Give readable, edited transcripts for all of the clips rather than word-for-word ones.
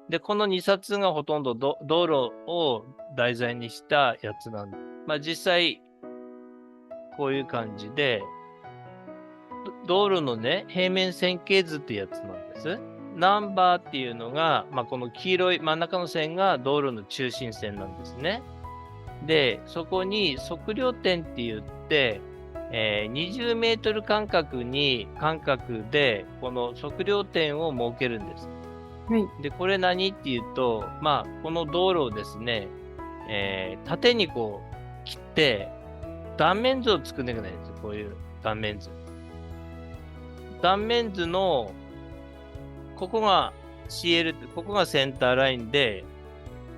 で、この2冊がほとんど道路を題材にしたやつなんで、実際、こういう感じで、道路のね、平面線形図ってやつなんです。ナンバーっていうのが、この黄色い真ん中の線が道路の中心線なんですね。で、そこに測量点って言って、20メートル間隔で、この測量点を設けるんです。はい。で、これ何っていうと、この道路をですね、縦にこう切って、断面図を作んなきゃいけないんですよ。こういう断面図。断面図の、ここが CL って、ここがセンターラインで、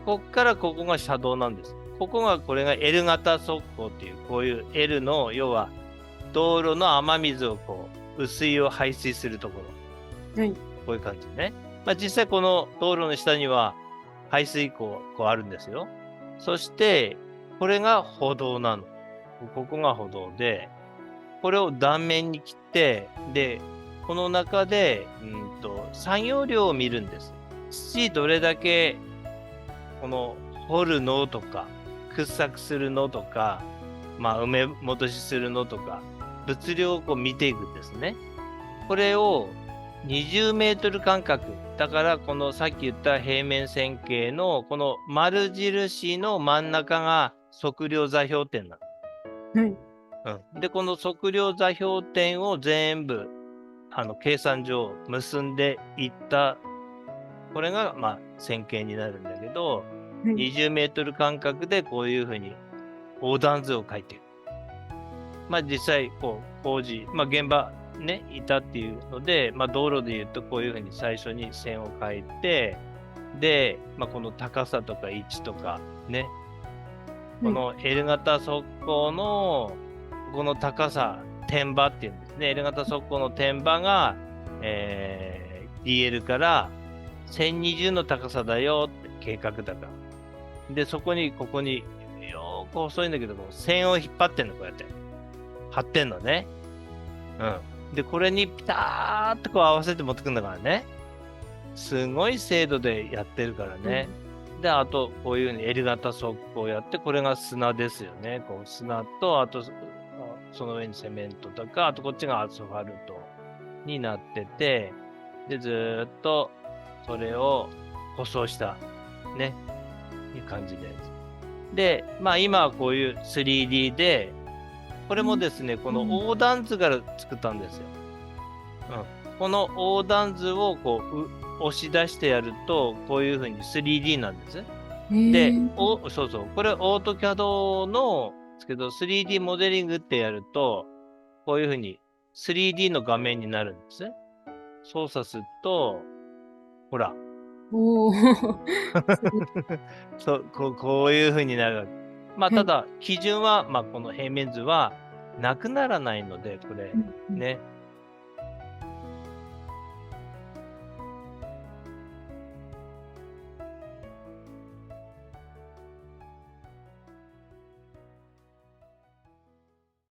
こっからここが車道なんです。これが L 型側溝っていう、こういう L の、要は、道路の雨水を雨水を排水するところ。はい。こういう感じね。実際この道路の下には排水溝、あるんですよ。そして、これが歩道なの。ここが歩道で、これを断面に切って、で、この中で、作業量を見るんです。土どれだけ、掘るのとか、掘削するのとか、埋め戻しするのとか、物量を見ていくんですね。これを20メートル間隔。だから、このさっき言った平面線形の、この丸印の真ん中が測量座標点なはい。の。で、この測量座標点を全部、計算上結んでいった、これが、線形になるんだけど、はい。20メートル間隔でこういうふうに横断図を書いている。実際、工事、現場ね、いたっていうので、道路で言うとこういうふうに最初に線を書いて、で、この高さとか位置とか、ね、この L 型側溝の、この高さ、天場っていうんですね。L 型側溝の天場が、DL から1020の高さだよって計画だから。で、ここに、よーく細いんだけども、線を引っ張ってんの、こうやって。貼ってんのね。で、これにピターっと合わせて持ってくんだからね。すごい精度でやってるからね。で、あと、こういうふうに L 型側溝をやって、これが砂ですよね。砂と、あと、その上にセメントとか、あとこっちがアスファルトになってて、で、ずーっと、それを舗装した、ね、いう感じです。で、今はこういう 3D で、これもですね、この横断図から作ったんですよ。この横断図を押し出してやると、こういうふうに 3D なんです。で、そうそう。これオートキャドの、ですけど、3D モデリングってやると、こういうふうに 3D の画面になるんですね。操作すると、ほら。おー。そう、こういうふうになるわけ。ただ、基準は、この平面図はなくならないので、これ、ね。